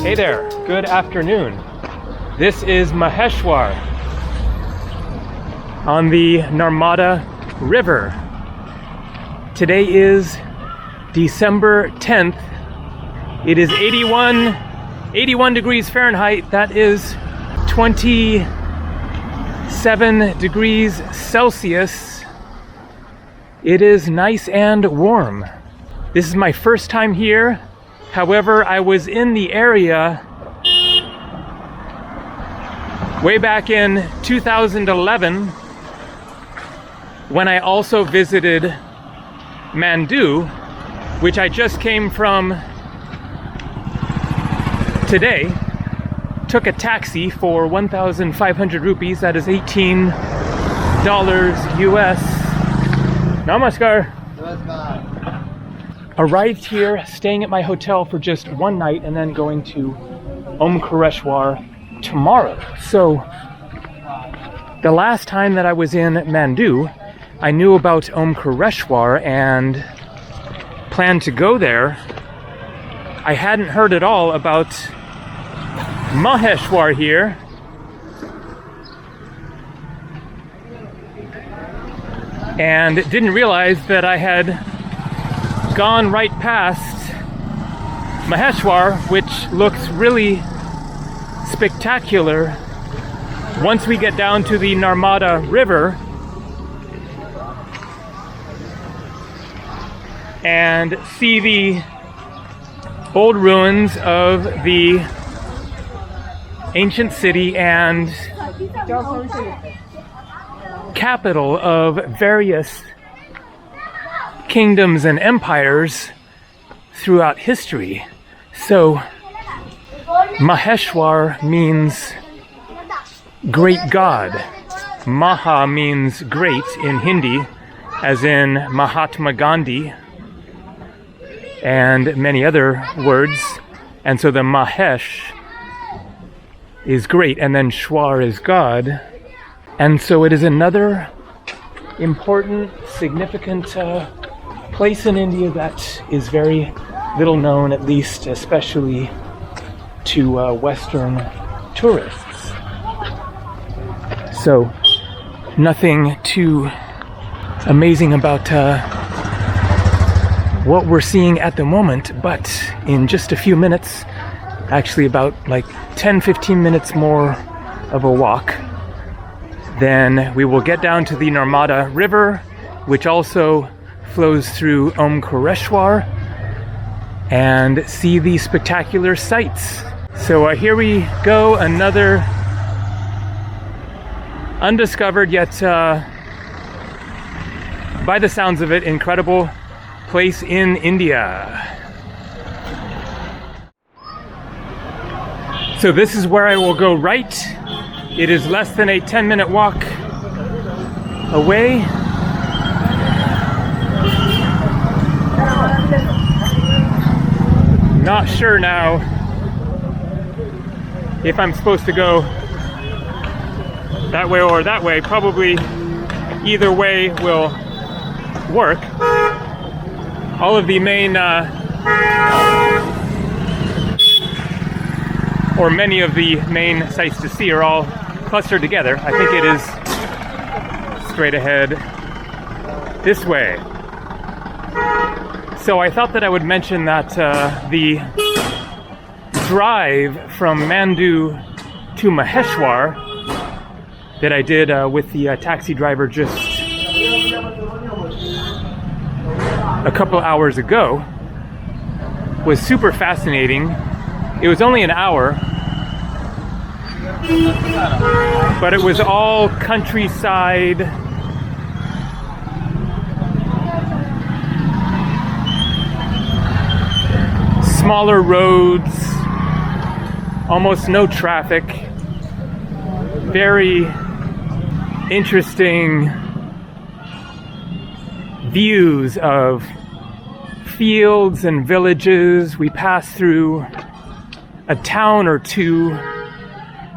Hey there, good afternoon. This is Maheshwar on the Narmada River. Today is December 10th. It is 81 degrees Fahrenheit. That is 27 degrees Celsius. It is nice and warm. This is my first time here. However, I was in the area way back in 2011 when I also visited Mandu, which I just came from today. Took a taxi for 1,500 rupees, that is $18 US. Namaskar. Namaskar. Arrived here, staying at my hotel for just one night and then going to Omkareshwar tomorrow. So the last time that I was in Mandu, I knew about Omkareshwar and planned to go there. I hadn't heard at all about Maheshwar here. And didn't realize that I had gone right past Maheshwar, which looks really spectacular once we get down to the Narmada River and see the old ruins of the ancient city and capital of various kingdoms and empires throughout history. So Maheshwar means great God. Maha means great in Hindi, as in Mahatma Gandhi and many other words. And so the Mahesh is great, and then Shwar is God. And so it is another important, significant place in India that is very little known, at least especially to Western tourists. So nothing too amazing about what we're seeing at the moment, but in just a few minutes, actually about like 10-15 minutes more of a walk, then we will get down to the Narmada River, which also flows through Omkareshwar, and see the spectacular sights. So here we go, another undiscovered yet, by the sounds of it, incredible place in India. So this is where I will go right. It is less than a 10-minute walk away. Not sure now if I'm supposed to go that way or that way. Probably either way will work. All of the main, or many of the main sights to see are all clustered together. I think it is straight ahead this way. So I thought that I would mention that the drive from Mandu to Maheshwar that I did with the taxi driver just a couple hours ago was super fascinating. It was only an hour, but it was all countryside. Smaller roads, almost no traffic, very interesting views of fields and villages. We passed through a town or two,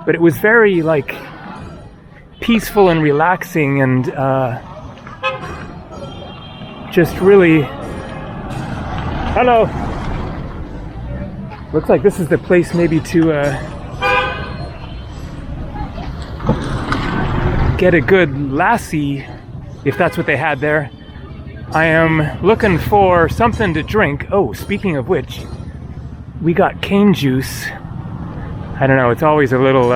but it was very like peaceful and relaxing, and just really, hello. Looks like this is the place maybe to get a good lassi, if that's what they had there. I am looking for something to drink. Oh, speaking of which, we got cane juice. I don't know, it's always a little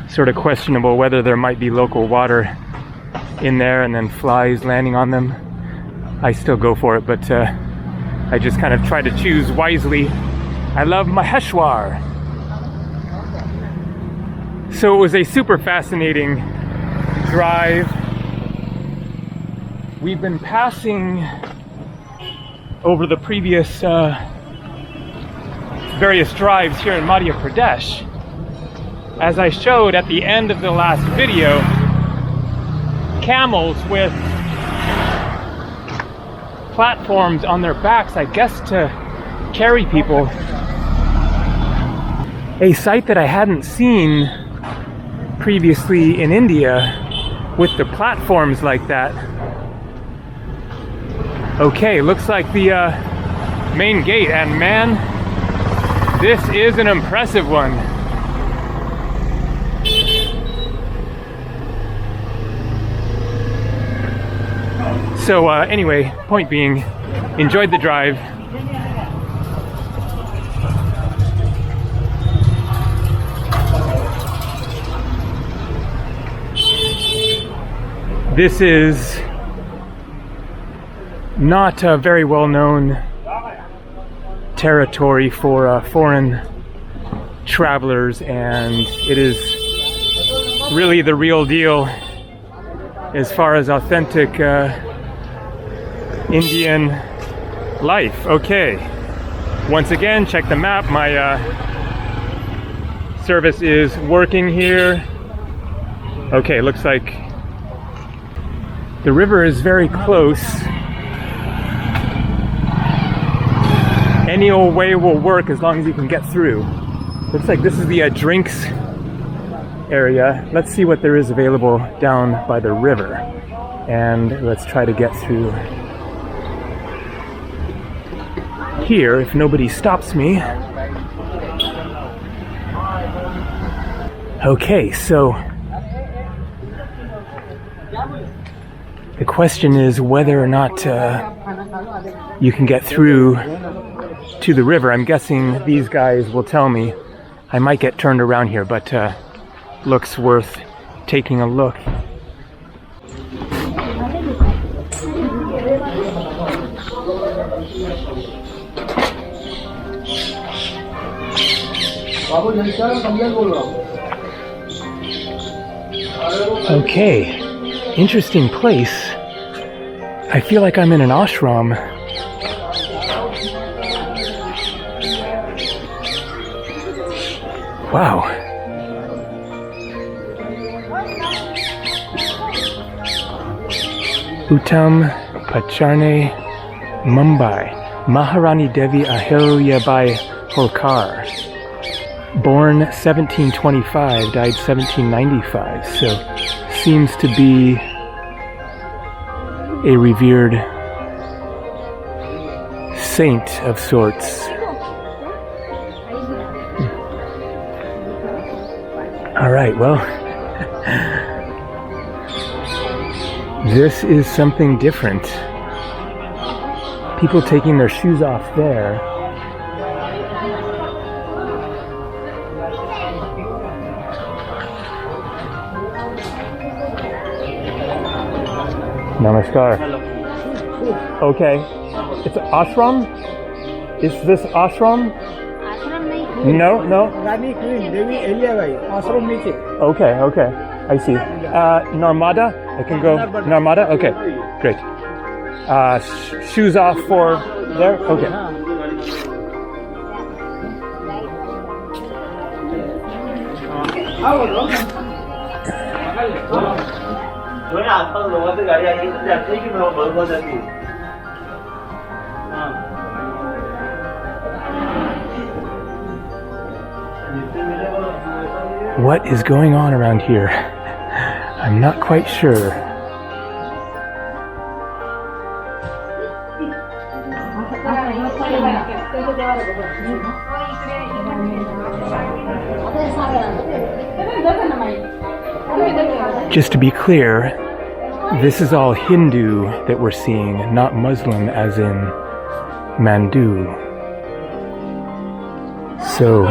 sort of questionable whether there might be local water in there and then flies landing on them. I still go for it, but I just kind of try to choose wisely. I love Maheshwar. So it was a super fascinating drive. We've been passing over the previous various drives here in Madhya Pradesh. As I showed at the end of the last video, camels with platforms on their backs, I guess to carry people. A sight that I hadn't seen previously in India with the platforms like that. Okay, looks like the main gate, and man, this is an impressive one. So anyway, point being, enjoyed the drive. This is not a very well-known territory for foreign travelers, and it is really the real deal as far as authentic Indian life. Okay, once again, check the map. My service is working here. Okay, looks like the river is very close. Any old way will work as long as you can get through. Looks like this is the drinks area. Let's see what there is available down by the river, and let's try to get through here if nobody stops me. Okay, so the question is whether or not you can get through to the river. I'm guessing these guys will tell me. I might get turned around here, but looks worth taking a look. Okay, interesting place. I feel like I'm in an ashram. Wow. Uttam Pacharne, Mumbai. Maharani Devi Ahilyabai Holkar. Born 1725, died 1795. So seems to be a revered saint of sorts. All right, well, this is something different. People taking their shoes off there. Namaskar. Okay. It's ashram? Is this ashram? No, no. Okay, okay. I see. Narmada? I can go. Narmada? Okay, great. Shoes off for there? Okay. What is going on around here? I'm not quite sure. Just to be clear, this is all Hindu that we're seeing, not Muslim as in Mandu. So,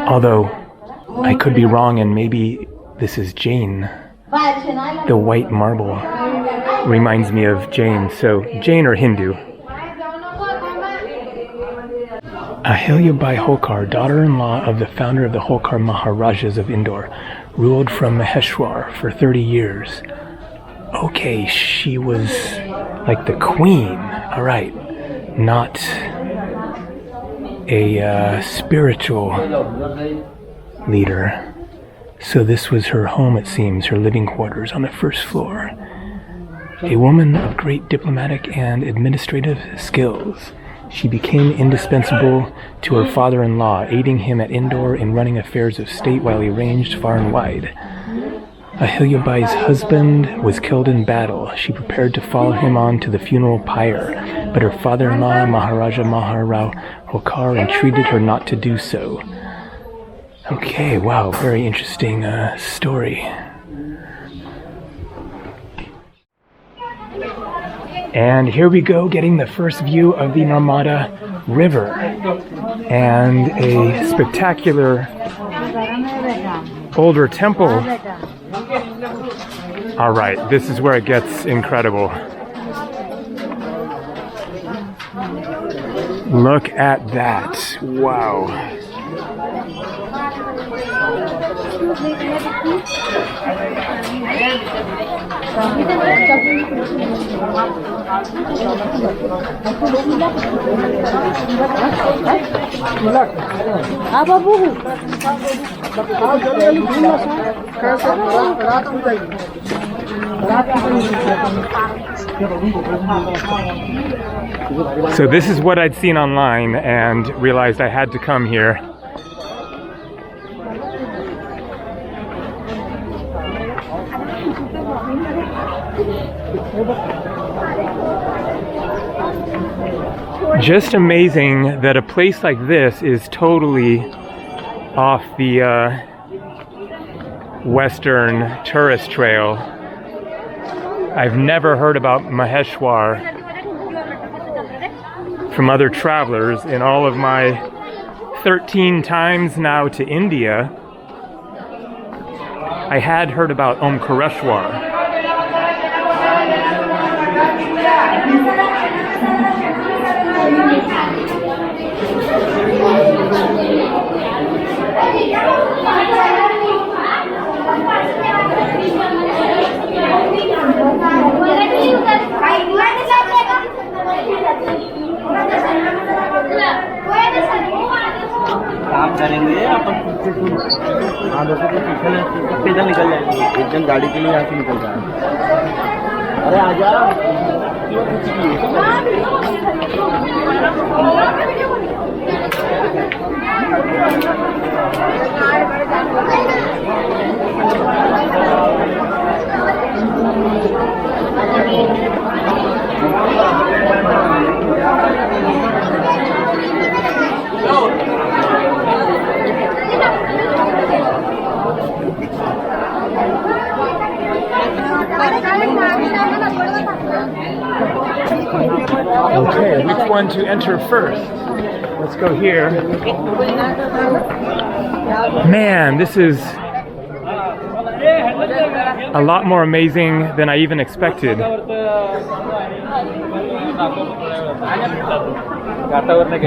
although I could be wrong and maybe this is Jain. The white marble reminds me of Jain, so Jain or Hindu. Ahilyabai Holkar, daughter-in-law of the founder of the Holkar Maharajas of Indore, ruled from Maheshwar for 30 years. Okay, she was like the queen, all right, not a spiritual leader. So this was her home, it seems, her living quarters on the first floor. A woman of great diplomatic and administrative skills, she became indispensable to her father-in-law, aiding him at Indore in running affairs of state while he ranged far and wide. Ahilyabai's husband was killed in battle. She prepared to follow him on to the funeral pyre, but her father-in-law, Maharaja Maharao Holkar, entreated her not to do so. Okay, wow, very interesting story. And here we go, getting the first view of the Narmada River and a spectacular older temple. All right, this is where it gets incredible. Look at that, wow. So this is what I'd seen online and realized I had to come here. Just amazing that a place like this is totally off the Western tourist trail. I've never heard about Maheshwar from other travelers in all of my 13 times now to India. I had heard about Omkareshwar. काम करेंगे अपन हाँ दोस्तों को पैदल निकल जाएंगे एक जन गाड़ी के लिए यहाँ से निकल जाए अरे आ जा Okay, which one to enter first? Let's go here. Man, this is a lot more amazing than I even expected.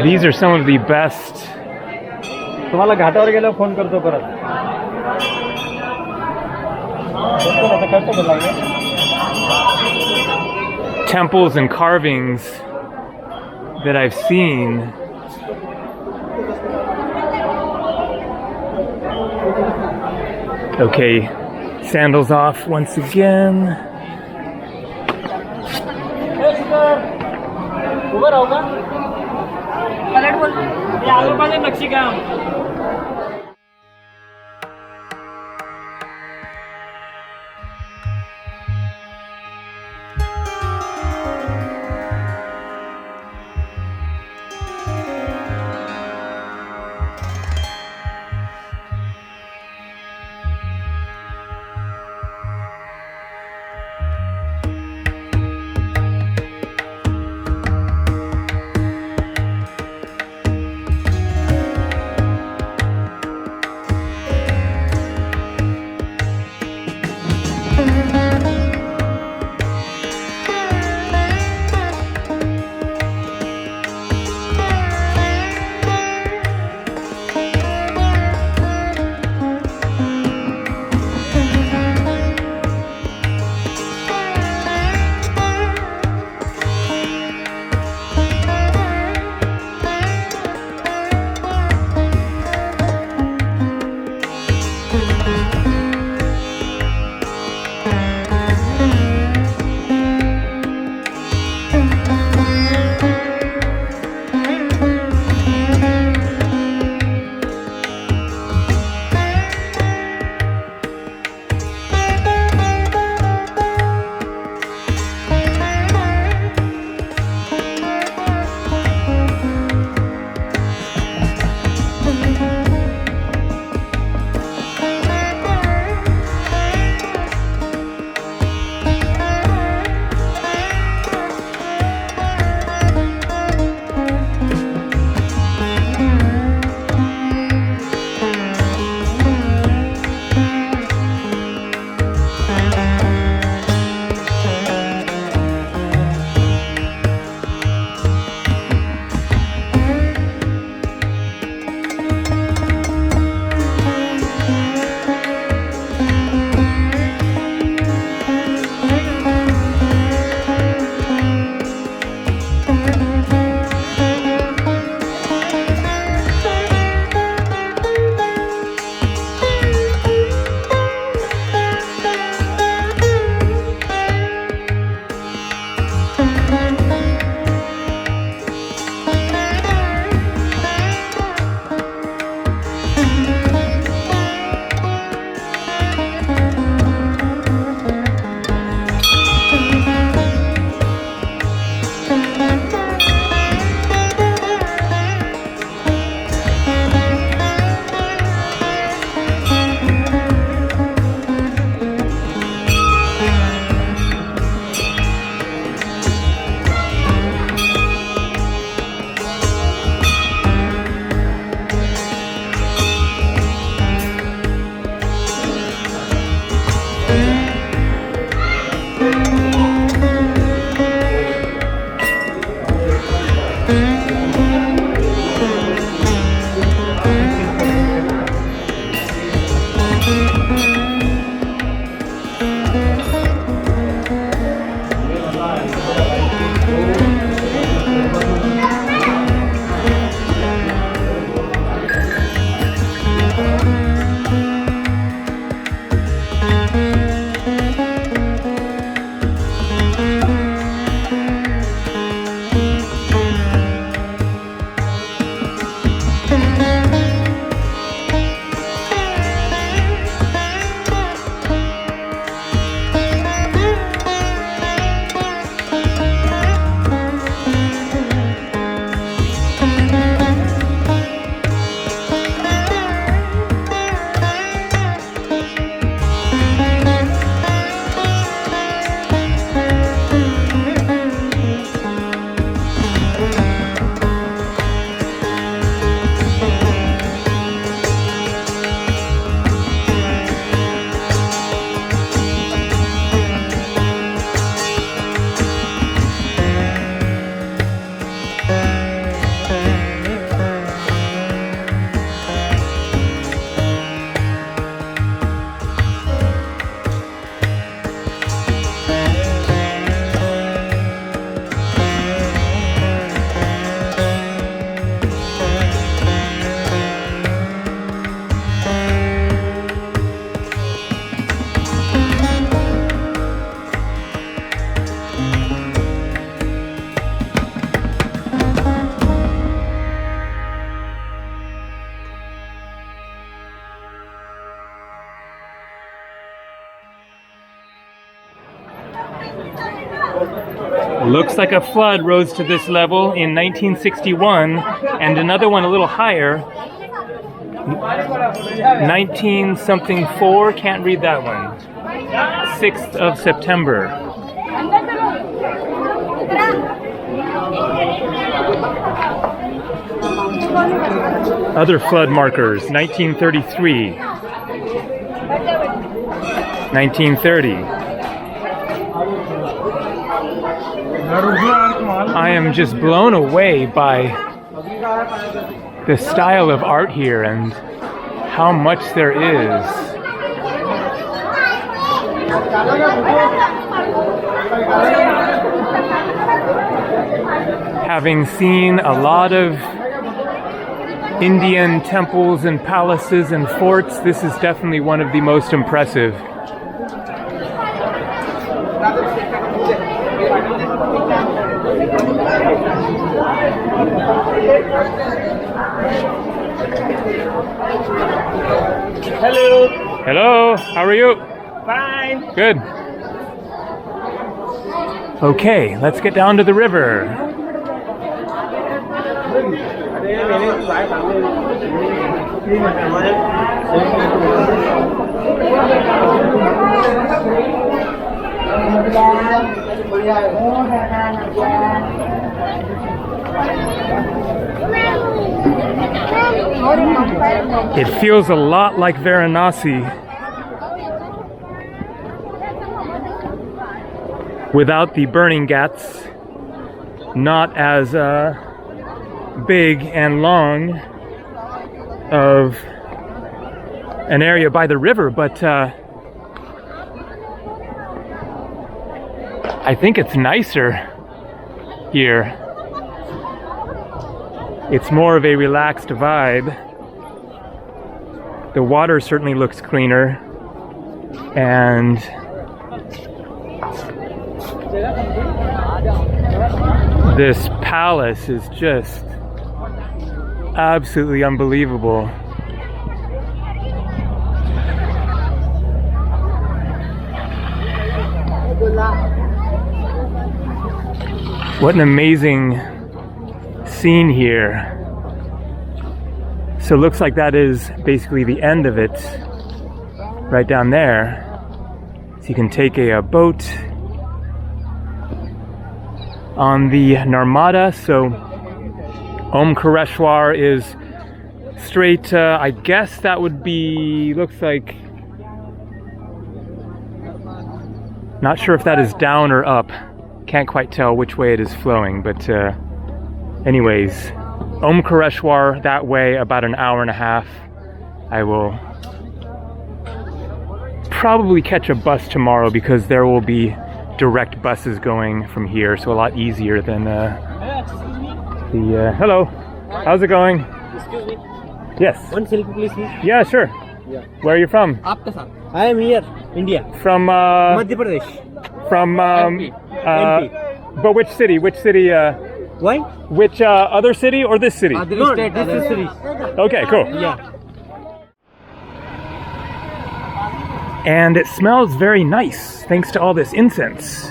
These are some of the best तुम्हाला घाटावर गेल्यावर फोन करतो परत temples and carvings that I've seen. Okay, sandals off once again. Looks like a flood rose to this level in 1961, and another one a little higher. 19 something 4, can't read that one. 6th of September. Other flood markers, 1933, 1930. I am just blown away by the style of art here and how much there is. Having seen a lot of Indian temples and palaces and forts, this is definitely one of the most impressive. Hello. Hello, how are you? Fine. Good. Okay, let's get down to the river. It feels a lot like Varanasi without the burning ghats, not as big and long of an area by the river, but I think it's nicer here. It's more of a relaxed vibe. The water certainly looks cleaner, and this palace is just absolutely unbelievable. What an amazing scene here. So it looks like that is basically the end of it, right down there. So you can take a boat on the Narmada. So Omkareshwar is straight, I guess that would be, looks like, not sure if that is down or up. Can't quite tell which way it is flowing, but anyways, Omkareshwar that way, about an hour and a half. I will probably catch a bus tomorrow because there will be direct buses going from here, so a lot easier than hello, how's it going? Excuse me. Yes. One selfie, please. Yeah, sure. Yeah. Where are you from? I am here, India. From Madhya Pradesh. from MP. but which city? Which city? Why? Which other city or this city? Other state, this is city. Okay, cool. Yeah. And it smells very nice thanks to all this incense.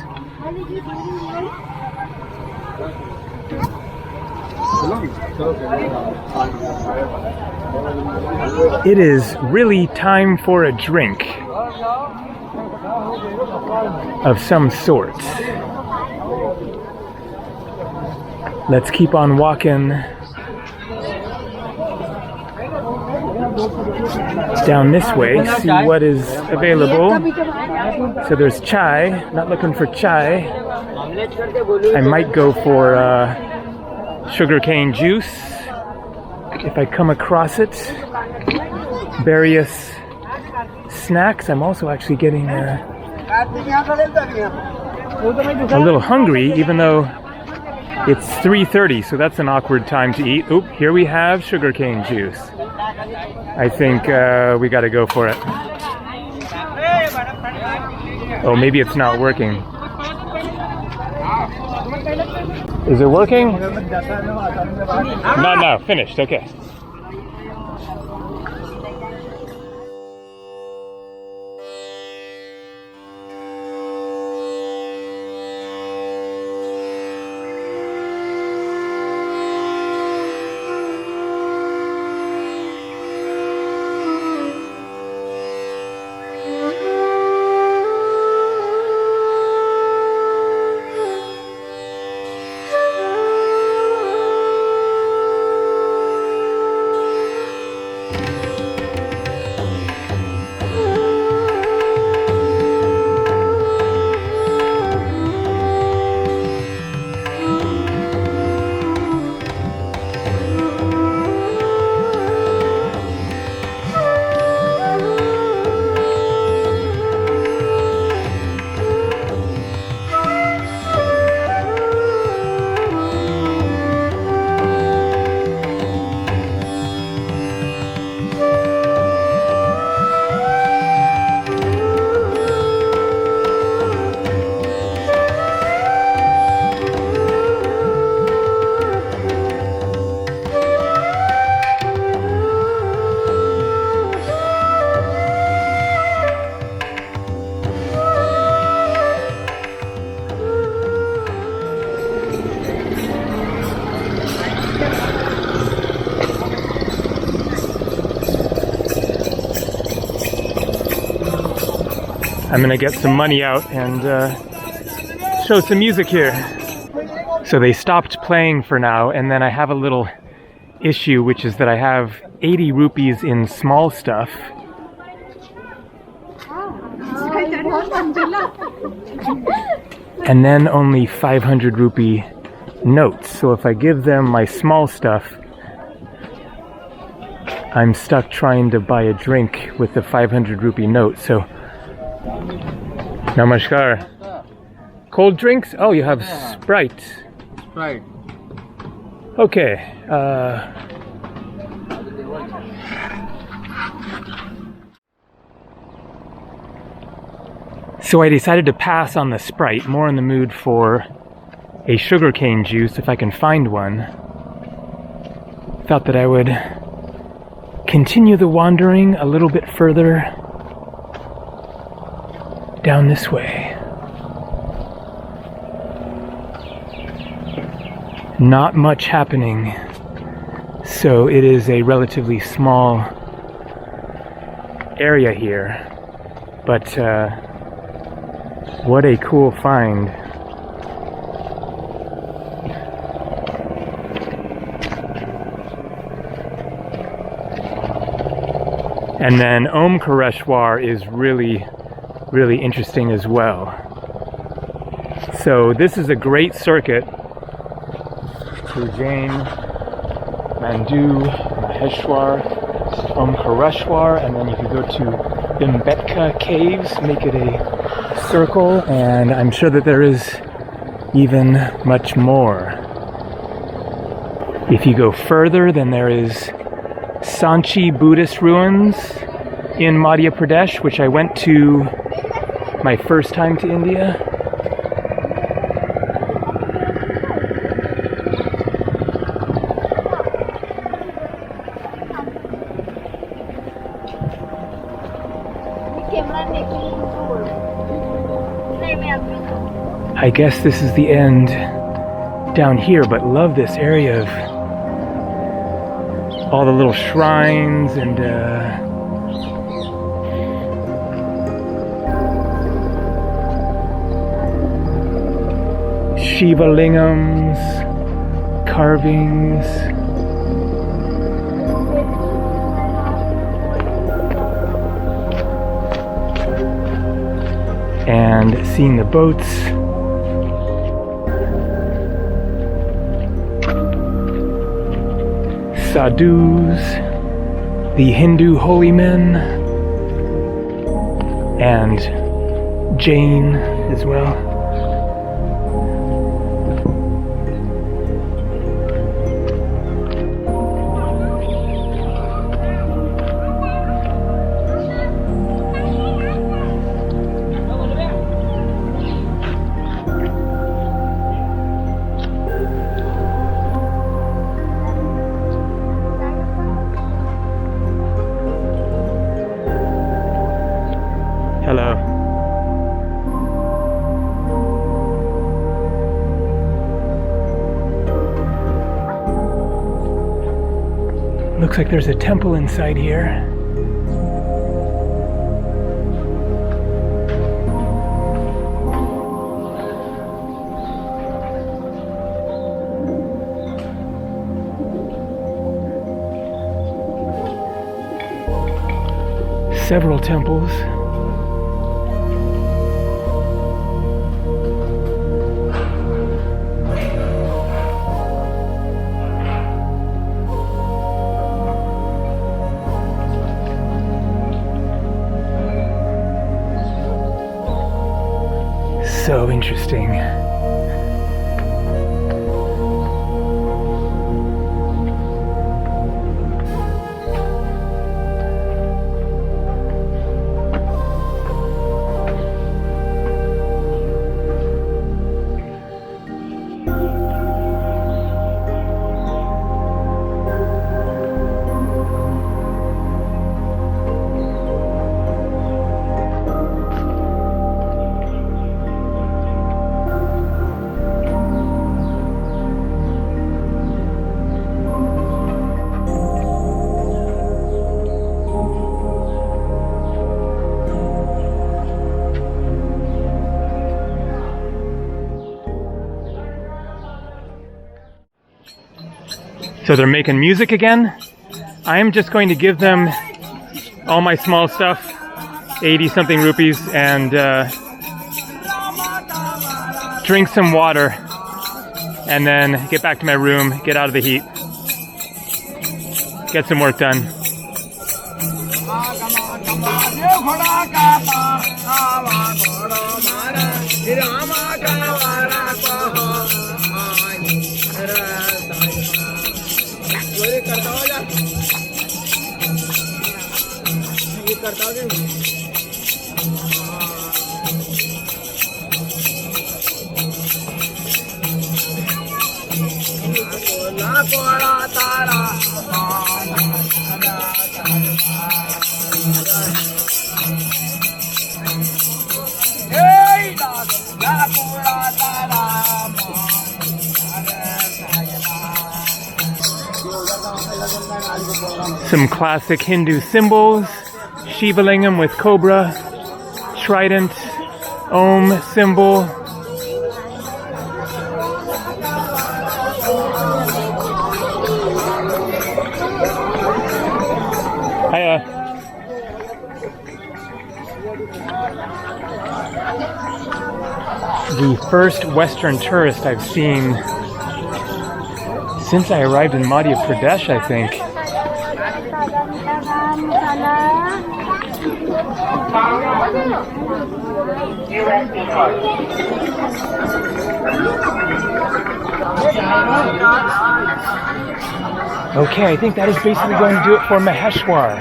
It is really time for a drink of some sort. Let's keep on walking down this way, see what is available. So there's chai, not looking for chai. I might go for sugarcane juice if I come across it. Various snacks. I'm also actually getting a little hungry, even though it's 3:30, so that's an awkward time to eat. Oop, here we have sugarcane juice. I think we gotta go for it. Oh, maybe it's not working. Is it working? No, finished, okay. I'm gonna get some money out and show some music here. So they stopped playing for now, and then I have a little issue, which is that I have 80 rupees in small stuff. And then only 500 rupee notes. So if I give them my small stuff, I'm stuck trying to buy a drink with the 500 rupee note. So, Namaskar. Cold drinks? Oh, you have Sprite. Sprite. Okay. So I decided to pass on the Sprite, more in the mood for a sugarcane juice if I can find one. Thought that I would continue the wandering a little bit further down this way. Not much happening, so it is a relatively small area here, but what a cool find. And then Omkareshwar is really interesting as well. So this is a great circuit to Jain, Mandu, Maheshwar, Omkareshwar, and then you could go to Bimbetka caves, make it a circle, and I'm sure that there is even much more. If you go further, then there is Sanchi Buddhist ruins in Madhya Pradesh, which I went to my first time to India. I guess this is the end down here, but love this area of all the little shrines and Shiva lingams, carvings. And seeing the boats. Sadhus, the Hindu holy men, and Jain as well. Hello. Looks like there's a temple inside here. Several temples. So interesting. So they're making music again. I am just going to give them all my small stuff, 80 something rupees, and drink some water, and then get back to my room, get out of the heat, get some work done. Some classic Hindu symbols, Shiva Lingam with cobra, trident, Om symbol. Hiya. The first Western tourist I've seen since I arrived in Madhya Pradesh, I think. Okay, I think that is basically going to do it for Maheshwar.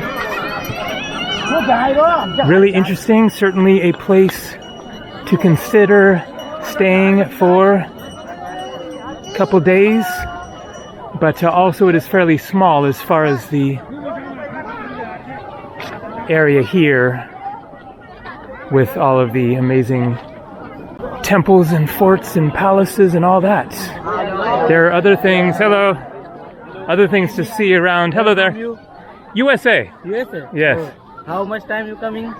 Really interesting, certainly a place to consider staying for a couple days, but also it is fairly small as far as the area here with all of the amazing temples and forts and palaces and all that. There are other things, hello, other things to see around. Hello there. USA. USA? Yes. Oh. How much time you coming?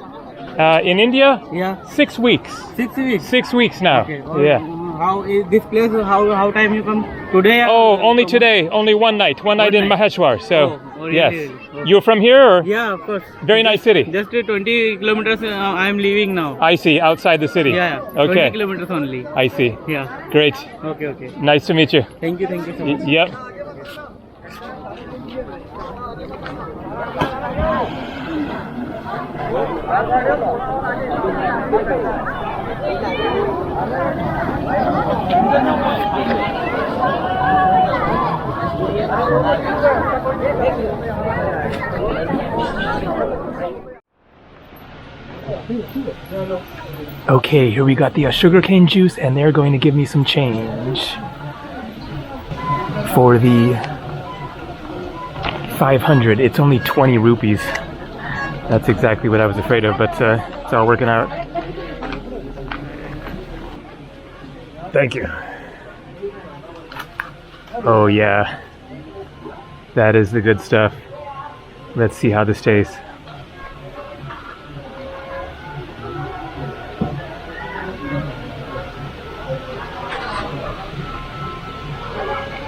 In India? Yeah. 6 weeks. 6 weeks? 6 weeks now. Okay. Yeah. How is this place, how time you come? Today? Oh, only today. Only one night in night. Maheshwar. So, really? yes. Okay. You're from here? Or? Yeah, of course. Very nice city. Just 20 kilometers I am leaving now. I see, outside the city. Yeah, 20 Okay. kilometers only. I see. Yeah. Great. Okay. Nice to meet you. Thank you so much. Yep. Okay, here we got the sugarcane juice, and they're going to give me some change for the 500. It's only 20 rupees. That's exactly what I was afraid of, but it's all working out. Thank you. Oh yeah, that is the good stuff. Let's see how this tastes.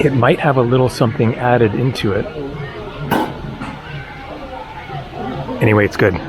It might have a little something added into it. Anyway, it's good.